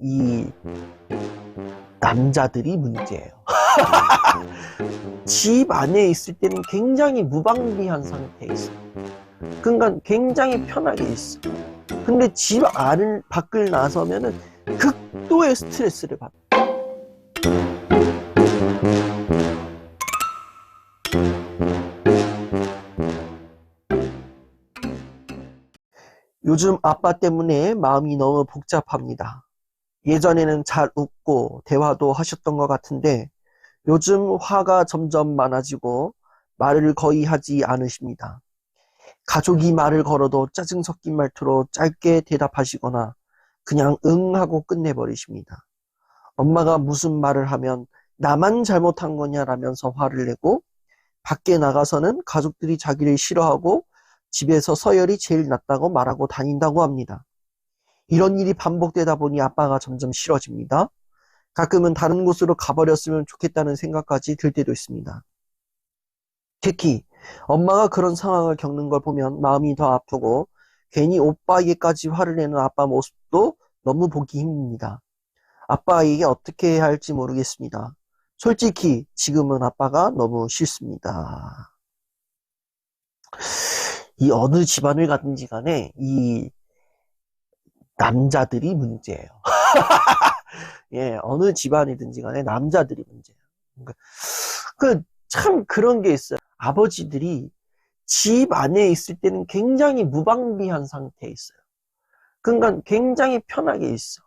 이 남자들이 문제예요. 집 안에 있을 때는 굉장히 무방비한 상태에 있어. 그러니까 굉장히 편하게 있어. 근데 집 안을 밖을 나서면은 극도의 스트레스를 받아. 요즘 아빠 때문에 마음이 너무 복잡합니다. 예전에는 잘 웃고 대화도 하셨던 것 같은데 요즘 화가 점점 많아지고 말을 거의 하지 않으십니다. 가족이 말을 걸어도 짜증 섞인 말투로 짧게 대답하시거나 그냥 응 하고 끝내버리십니다. 엄마가 무슨 말을 하면 나만 잘못한 거냐라면서 화를 내고 밖에 나가서는 가족들이 자기를 싫어하고 집에서 서열이 제일 낮다고 말하고 다닌다고 합니다. 이런 일이 반복되다 보니 아빠가 점점 싫어집니다. 가끔은 다른 곳으로 가버렸으면 좋겠다는 생각까지 들 때도 있습니다. 특히 엄마가 그런 상황을 겪는 걸 보면 마음이 더 아프고 괜히 오빠에게까지 화를 내는 아빠 모습도 너무 보기 힘듭니다. 아빠에게 어떻게 해야 할지 모르겠습니다. 솔직히 지금은 아빠가 너무 싫습니다. 이 어느 집안을 가든지 간에 이 남자들이 문제예요. 예, 어느 집안이든지 간에 남자들이 문제예요. 참 그런 게 있어요. 아버지들이 집 안에 있을 때는 굉장히 무방비한 상태에 있어요. 그러니까 굉장히 편하게 있어.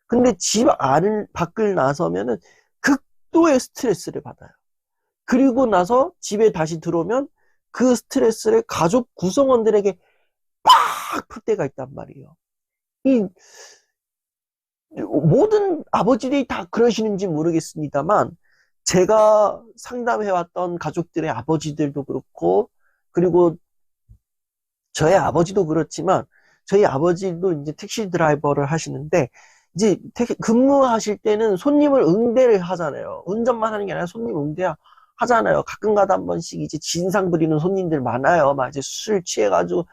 근데 집 안을 밖을 나서면은 극도의 스트레스를 받아요. 그리고 나서 집에 다시 들어오면 그 스트레스를 가족 구성원들에게 팍 풀 때가 있단 말이에요. 이 모든 아버지들이 다 그러시는지 모르겠습니다만 제가 상담해왔던 가족들의 아버지들도 그렇고 그리고 저의 아버지도 그렇지만 저희 아버지도 이제 택시 드라이버를 하시는데 이제 근무하실 때는 손님을 응대를 하잖아요. 운전만 하는 게 아니라 손님 응대 하잖아요. 가끔가다 한 번씩 이제 진상 부리는 손님들 많아요. 막 이제 술 취해가지고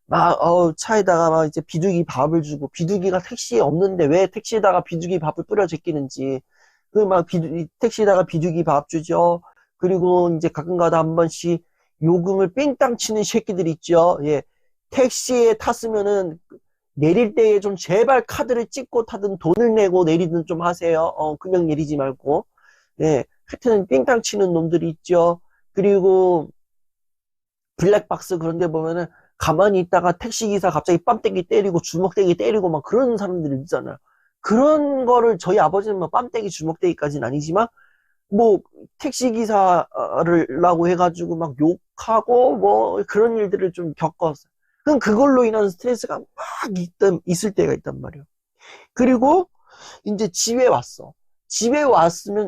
막 차에다가 막 이제 비둘기 밥을 주고 비둘기가 택시에 없는데 왜 택시에다가 비둘기 밥을 뿌려 제끼는지 그 막 택시에다가 비둘기 밥 주죠. 그리고 이제 가끔가다 한 번씩 요금을 삥땅 치는 새끼들 있죠. 예. 택시에 탔으면은 내릴 때에 좀 제발 카드를 찍고 타든 돈을 내고 내리든 좀 하세요. 그냥 내리지 말고. 예. 하여튼 삥땅 치는 놈들이 있죠. 그리고 블랙박스 그런 데 보면은 가만히 있다가 택시기사 갑자기 뺨때기 때리고 주먹때기 때리고 막 그런 사람들이 있잖아요. 그런 거를 저희 아버지는 뭐 뺨때기 주먹때기까지는 아니지만 뭐 택시기사라고 해가지고 막 욕하고 뭐 그런 일들을 좀 겪었어요. 그럼 그걸로 인한 스트레스가 막 있을 때가 있단 말이에요. 그리고 이제 집에 왔어. 집에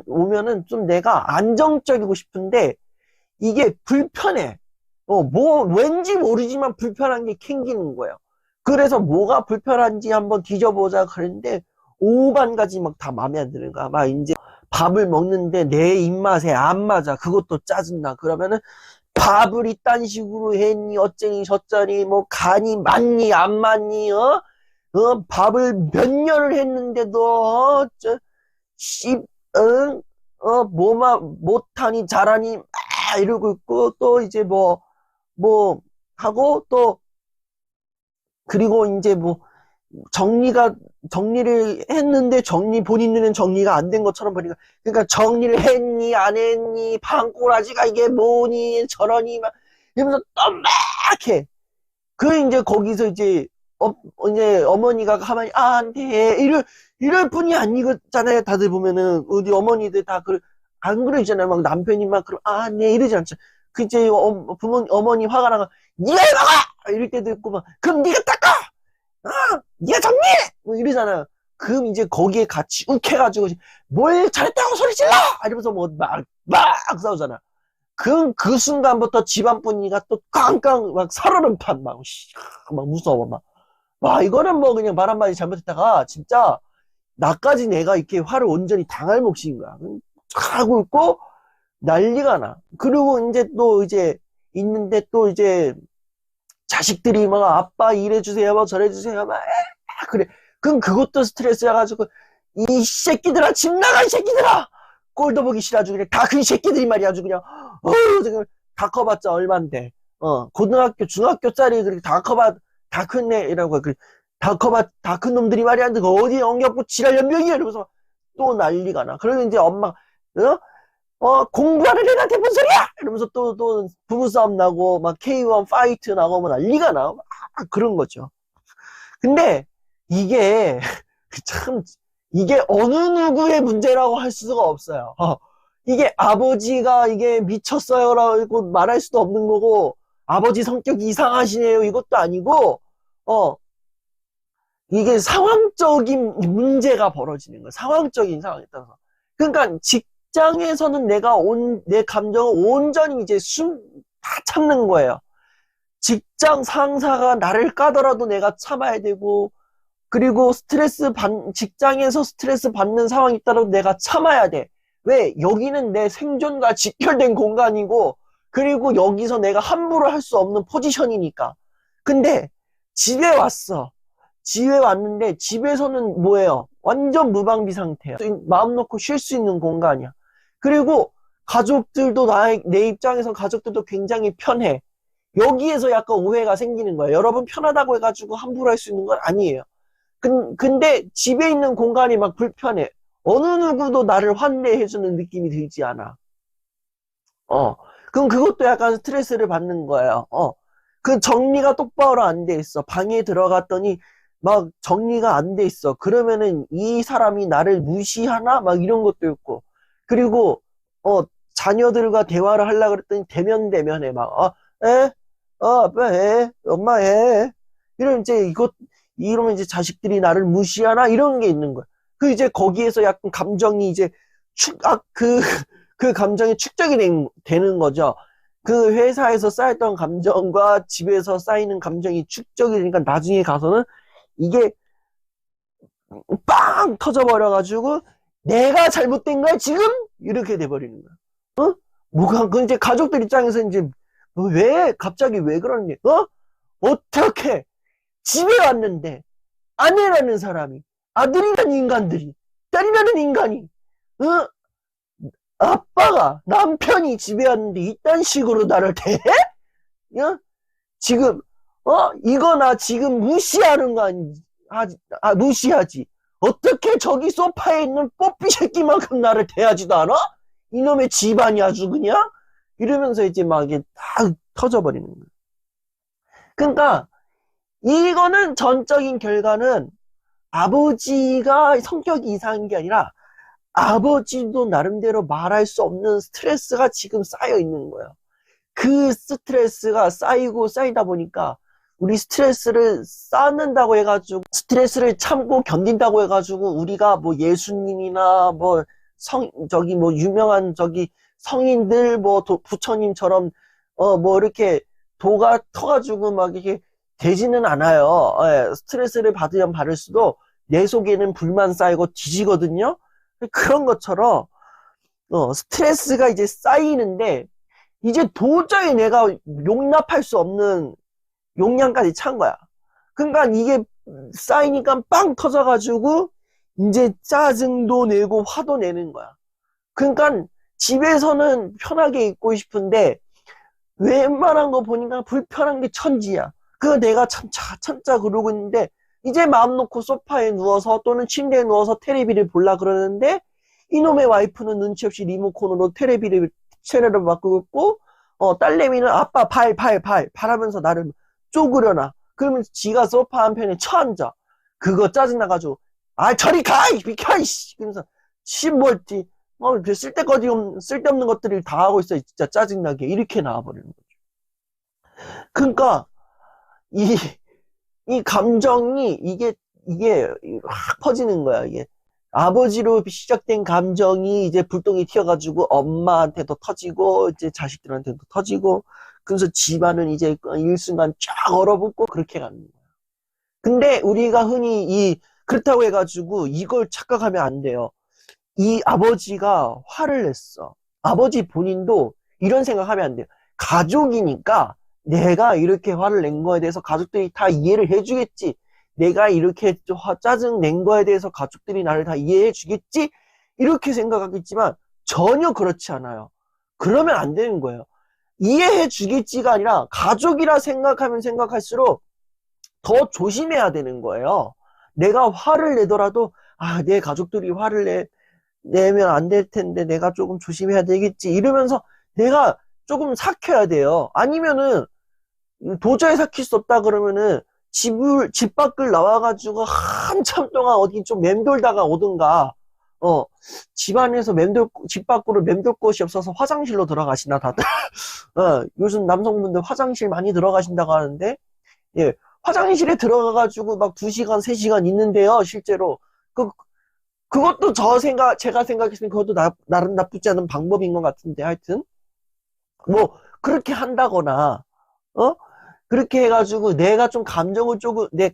오면은 좀 내가 안정적이고 싶은데 이게 불편해. 왠지 모르지만 불편한 게 캥기는 거예요. 그래서 뭐가 불편한지 한번 뒤져보자 그랬는데 오만 가지 막 다 마음에 안 드는 거야. 막 이제 밥을 먹는데 내 입맛에 안 맞아. 그것도 짜증나. 그러면은 밥을 이딴 식으로 했니 어쩌니 저쩌니 뭐 간이 맞니 안 맞니 밥을 몇 년을 했는데도 뭐만 못하니 잘하니 이러고 있고 또 이제 뭐 하고 또 그리고 이제 뭐 정리를 했는데 본인 눈엔 정리가 안 된 것처럼 보니까 그러니까 정리를 했니 안 했니 방꼬라지가 이게 뭐니 저러니 막 이러면서 또 막 해. 이제 거기서 이제 이제 어머니가 가만히 안 돼 이럴 뿐이 아니잖아요. 다들 보면은 우리 어머니들 다 안 그러잖아요. 막 남편이 막 그럼 네 이러지 않죠. 그 이제 어머니 화가 나가 네가 해먹어 이럴 때도 있고 막 그럼 네가 닦아 네가 정리해 뭐 이러잖아요. 그럼 이제 거기에 같이 욱해가지고 뭘 잘했다고 소리 질러 이러면서 뭐 막 싸우잖아. 그럼 그 순간부터 집안 분위기가 또 깡깡 막 살얼음판 막 무서워 막 이거는 뭐 그냥 말 한마디 잘못했다가 진짜 나까지 내가 이렇게 화를 온전히 당할 몫인 거야. 하고 있고 난리가 나. 그리고 이제 또 이제 있는데 또 이제 자식들이 막 아빠 이래주세요 막 저래주세요 막 그래. 그럼 그것도 스트레스여가지고 이 새끼들아, 집 나가, 이 새끼들아! 꼴도 보기 싫어, 아주 그냥. 다 큰 새끼들이 말이야, 아주 그냥. 지금 다 커봤자 얼만데. 고등학교, 중학교짜리, 그렇게 다 큰 애라고, 다 큰 놈들이 말이야. 어디 엉겹고 지랄 연병이야! 이러면서 또 난리가 나. 그러면 이제 엄마, 공부하는 애한테 뭔 소리야! 이러면서 또 부부싸움 나고, 막 K1 파이트 나고, 뭐 난리가 나. 그런 거죠. 근데, 이게, 참, 이게 어느 누구의 문제라고 할 수가 없어요. 이게 아버지가 이게 미쳤어요라고 말할 수도 없는 거고, 아버지 성격이 이상하시네요. 이것도 아니고, 이게 상황적인 문제가 벌어지는 거예요. 상황적인 상황에 따라서. 그러니까 직장에서는 내 감정을 온전히 이제 다 참는 거예요. 직장 상사가 나를 까더라도 내가 참아야 되고, 그리고 직장에서 스트레스 받는 상황이 있더라도 내가 참아야 돼. 왜? 여기는 내 생존과 직결된 공간이고, 그리고 여기서 내가 함부로 할 수 없는 포지션이니까. 근데 집에 왔어. 집에 왔는데 집에서는 뭐예요? 완전 무방비 상태야. 마음 놓고 쉴 수 있는 공간이야. 그리고 가족들도 내 입장에서 가족들도 굉장히 편해. 여기에서 약간 오해가 생기는 거예요. 여러분 편하다고 해가지고 함부로 할 수 있는 건 아니에요. 근데 집에 있는 공간이 막 불편해. 어느 누구도 나를 환대해주는 느낌이 들지 않아. 그럼 그것도 약간 스트레스를 받는 거예요. 그 정리가 똑바로 안 돼 있어. 방에 들어갔더니 막 정리가 안 돼 있어. 그러면은 이 사람이 나를 무시하나? 막 이런 것도 있고. 그리고, 자녀들과 대화를 하려고 그랬더니 대면대면해. 막, 아빠 해. 엄마 해. 이러면 이제 자식들이 나를 무시하나? 이런 게 있는 거야. 이제 거기에서 약간 감정이 이제 그 감정이 축적이 되는 거죠. 그 회사에서 쌓였던 감정과 집에서 쌓이는 감정이 축적이 되니까 나중에 가서는 이게 빵 터져버려가지고 내가 잘못된 거야 지금? 이렇게 돼버리는 거야. 그 이제 가족들 입장에서 이제 갑자기 왜 그러니? 어떻게 집에 왔는데 아내라는 사람이, 아들이라는 인간들이, 딸이라는 인간이, 남편이 집에 왔는데 이딴 식으로 나를 대해? 지금, 이거 나 지금 무시하는 거 아니지? 무시하지. 어떻게 저기 소파에 있는 뽀삐 새끼만큼 나를 대하지도 않아? 이놈의 집안이 아주 그냥? 이러면서 이제 막 이게 딱 터져버리는 거야. 그러니까, 이거는 전적인 결과는 아버지가 성격이 이상한 게 아니라 아버지도 나름대로 말할 수 없는 스트레스가 지금 쌓여 있는 거예요. 그 스트레스가 쌓이고 쌓이다 보니까 우리 스트레스를 쌓는다고 해가지고 스트레스를 참고 견딘다고 해가지고 우리가 뭐 예수님이나 뭐 유명한 성인들 뭐 부처님처럼 뭐 이렇게 도가 터가지고 막 이렇게 되지는 않아요. 스트레스를 받으면 받을수록 내 속에는 불만 쌓이고 뒤지거든요. 그런 것처럼 스트레스가 이제 쌓이는데 이제 도저히 내가 용납할 수 없는 용량까지 찬 거야. 그러니까 이게 쌓이니까 빵 터져가지고 이제 짜증도 내고 화도 내는 거야. 그러니까 집에서는 편하게 있고 싶은데 웬만한 거 보니까 불편한 게 천지야. 내가 참자 그러고 있는데 이제 마음 놓고 소파에 누워서 또는 침대에 누워서 테레비를 보려 그러는데 이놈의 와이프는 눈치 없이 리모컨으로 채널을 바꾸고 있고 딸내미는 아빠 발 하면서 나를 쪼그려놔. 그러면 지가 소파 한편에 쳐앉아. 그거 짜증나가지고 저리 가! 비켜! 이씨! 그러면서 쓸데없는 것들을 다 하고 있어. 진짜 짜증나게. 이렇게 나와버리는 거죠. 그러니까 이 감정이 이게 확 퍼지는 거야. 이게 아버지로 시작된 감정이 이제 불똥이 튀어가지고 엄마한테도 터지고 이제 자식들한테도 터지고 그래서 집안은 이제 일순간 쫙 얼어붙고 그렇게 가는 거야. 근데 우리가 흔히 그렇다고 해가지고 이걸 착각하면 안 돼요. 이 아버지가 화를 냈어. 아버지 본인도 이런 생각하면 안 돼요. 가족이니까 내가 이렇게 화를 낸 거에 대해서 가족들이 다 이해를 해주겠지. 내가 이렇게 짜증 낸 거에 대해서 가족들이 나를 다 이해해 주겠지? 이렇게 생각하겠지만 전혀 그렇지 않아요. 그러면 안 되는 거예요. 이해해 주겠지가 아니라 가족이라 생각하면 생각할수록 더 조심해야 되는 거예요. 내가 화를 내더라도 내 가족들이 내면 안 될 텐데 내가 조금 조심해야 되겠지 이러면서 내가 조금 삭혀야 돼요. 아니면은 도저히 삭힐 수 없다 그러면은 집 밖을 나와가지고 한참 동안 어디 좀 맴돌다가 오든가, 집안에서 집 밖으로 맴돌 곳이 없어서 화장실로 들어가시나, 다들? 요즘 남성분들 화장실 많이 들어가신다고 하는데, 예, 화장실에 들어가가지고 막 2시간, 3시간 있는데요, 실제로. 그것도 제가 생각했을 때 그것도 나름 나쁘지 않은 방법인 것 같은데, 하여튼. 뭐, 그렇게 한다거나, 어? 그렇게 해가지고 내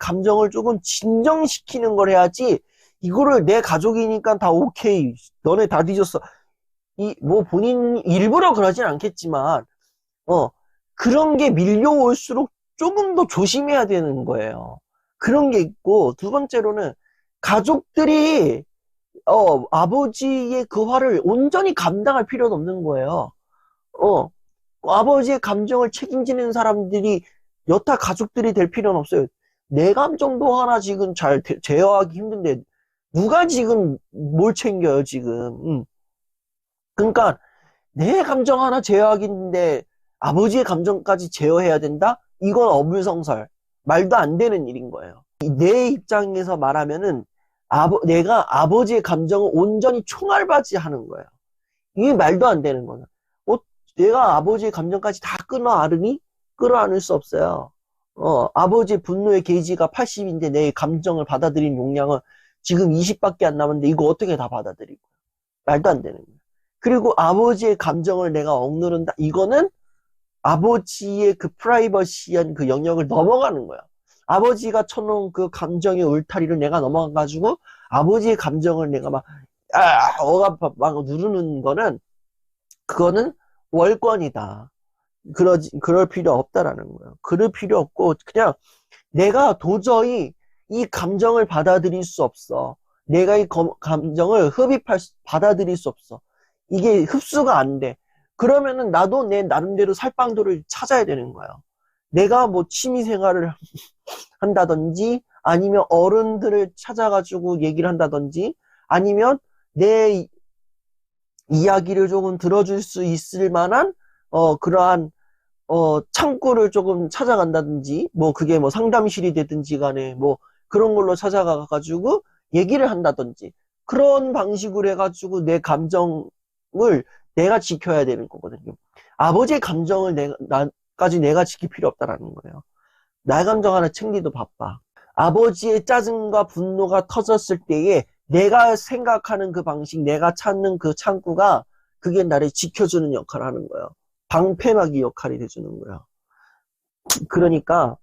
감정을 조금 진정시키는 걸 해야지, 이거를 내 가족이니까 다 오케이. 너네 다 뒤졌어. 뭐 본인 일부러 그러진 않겠지만, 그런 게 밀려올수록 조금 더 조심해야 되는 거예요. 그런 게 있고, 두 번째로는 가족들이, 아버지의 그 화를 온전히 감당할 필요는 없는 거예요. 어, 아버지의 감정을 책임지는 사람들이 여타 가족들이 될 필요는 없어요. 내 감정도 하나 지금 잘 제어하기 힘든데 누가 지금 뭘 챙겨요, 지금. 그러니까 내 감정 하나 제어하기 힘든데 아버지의 감정까지 제어해야 된다? 이건 어불성설. 말도 안 되는 일인 거예요. 내 입장에서 말하면은 내가 아버지의 감정을 온전히 총알받이 하는 거예요. 이게 말도 안 되는 거야. 내가 아버지의 감정까지 다 끌어안을 수 없어요. 아버지의 분노의 게이지가 80인데 내 감정을 받아들인 용량은 지금 20밖에 안 남았는데 이거 어떻게 다 받아들이고. 말도 안 되는 거예요. 그리고 아버지의 감정을 내가 억누른다. 이거는 아버지의 그 프라이버시한 그 영역을 넘어가는 거야. 아버지가 쳐놓은 그 감정의 울타리를 내가 넘어가가지고 아버지의 감정을 내가 막 누르는 거는, 그거는 월권이다. 그럴 필요 없다라는 거예요. 그럴 필요 없고, 그냥 내가 도저히 이 감정을 받아들일 수 없어. 내가 이 감정을 받아들일 수 없어. 이게 흡수가 안 돼. 그러면은 나도 내 나름대로 살방도를 찾아야 되는 거예요. 내가 뭐 취미 생활을 한다든지, 아니면 어른들을 찾아가지고 얘기를 한다든지, 아니면 내 이야기를 조금 들어줄 수 있을 만한 그러한 창구를 조금 찾아간다든지, 뭐 그게 뭐 상담실이 되든지 간에 뭐 그런 걸로 찾아가가지고 얘기를 한다든지, 그런 방식으로 해가지고 내 감정을 내가 지켜야 되는 거거든요. 아버지의 감정을 나까지 내가 지킬 필요 없다라는 거예요. 나의 감정 하나 챙기도 바빠. 아버지의 짜증과 분노가 터졌을 때에 내가 생각하는 그 방식, 내가 찾는 그 창구가, 그게 나를 지켜주는 역할을 하는 거예요. 방패막이 역할이 돼주는 거예요. 그러니까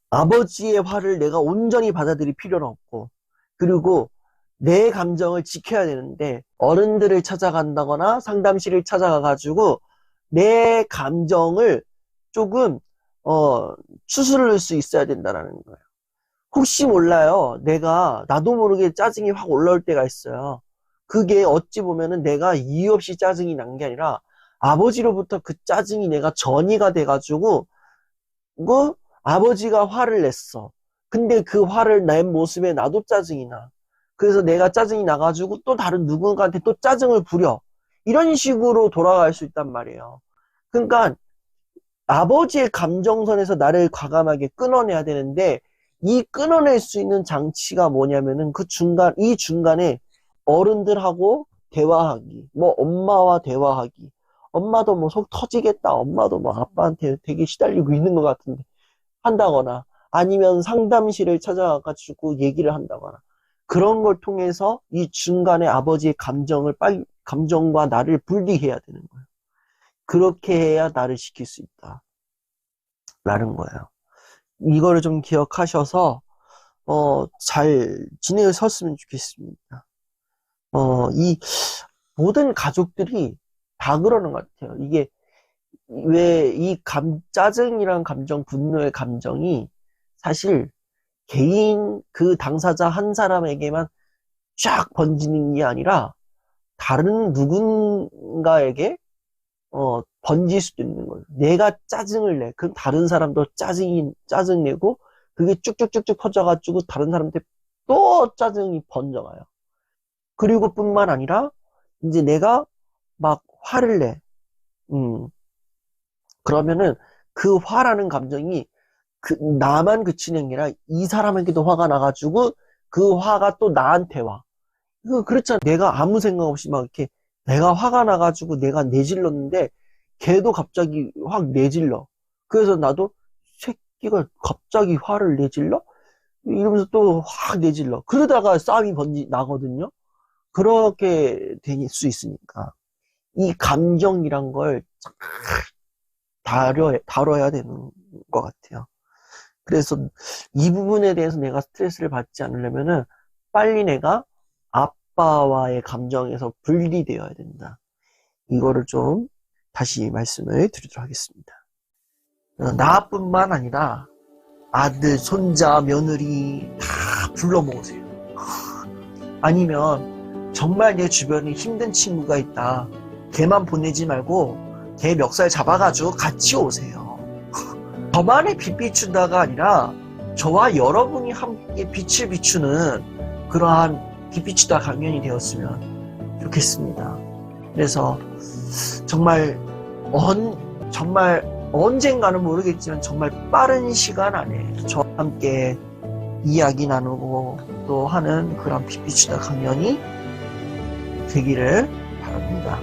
아버지의 화를 내가 온전히 받아들일 필요는 없고, 그리고 내 감정을 지켜야 되는데, 어른들을 찾아간다거나 상담실을 찾아가가지고 내 감정을 조금 추스를 수 있어야 된다는 거예요. 혹시 몰라요. 나도 모르게 짜증이 확 올라올 때가 있어요. 그게 어찌 보면은 내가 이유 없이 짜증이 난 게 아니라 아버지로부터 그 짜증이 내가 전이가 돼가지고, 아버지가 화를 냈어. 근데 그 화를 낸 모습에 나도 짜증이 나. 그래서 내가 짜증이 나가지고 또 다른 누군가한테 또 짜증을 부려. 이런 식으로 돌아갈 수 있단 말이에요. 그러니까 아버지의 감정선에서 나를 과감하게 끊어내야 되는데, 이 끊어낼 수 있는 장치가 뭐냐면은 이 중간에 어른들하고 대화하기, 뭐 엄마와 대화하기. 엄마도 뭐 속 터지겠다. 엄마도 뭐 아빠한테 되게 시달리고 있는 것 같은데 한다거나, 아니면 상담실을 찾아가가지고 얘기를 한다거나, 그런 걸 통해서 이 중간에 아버지의 감정과 나를 분리해야 되는 거예요. 그렇게 해야 나를 지킬 수 있다. 라는 거예요. 이거를 좀 기억하셔서, 잘 진행을 섰으면 좋겠습니다. 이 모든 가족들이 다 그러는 것 같아요. 이게 왜 이 짜증이란 감정, 분노의 감정이 사실 개인 그 당사자 한 사람에게만 쫙 번지는 게 아니라 다른 누군가에게 번질 수도 있는 거예요. 내가 짜증을 내. 그럼 다른 사람도 짜증 내고 그게 쭉쭉쭉쭉 퍼져가지고 다른 사람한테 또 짜증이 번져가요. 그리고 뿐만 아니라 이제 내가 막 화를 내. 그러면은 그 화라는 감정이 나만 그치는 게 아니라 이 사람에게도 화가 나가지고 그 화가 또 나한테 와. 그렇잖아. 내가 아무 생각 없이 막 이렇게 내가 화가 나가지고 내가 내질렀는데 걔도 갑자기 확 내질러. 그래서 나도 새끼가 갑자기 화를 내질러? 이러면서 또 확 내질러. 그러다가 싸움이 나거든요. 그렇게 될 수 있으니까. 이 감정이란 걸 다뤄야 되는 것 같아요. 그래서 이 부분에 대해서 내가 스트레스를 받지 않으려면은 빨리 내가 아빠와의 감정에서 분리되어야 된다. 이거를 좀 다시 말씀을 드리도록 하겠습니다. 나뿐만 아니라 아들, 손자, 며느리 다 불러 모으세요. 아니면 정말 내 주변에 힘든 친구가 있다. 걔만 보내지 말고 걔 멱살 잡아가지고 같이 오세요. 저만의 빛 비춘다가 아니라 저와 여러분이 함께 빛을 비추는 그러한 빛 비추다 강연이 되었으면 좋겠습니다. 그래서 정말 언젠가는 모르겠지만 정말 빠른 시간 안에 저와 함께 이야기 나누고 또 하는 그런 빛 비추다 강연이 되기를 바랍니다.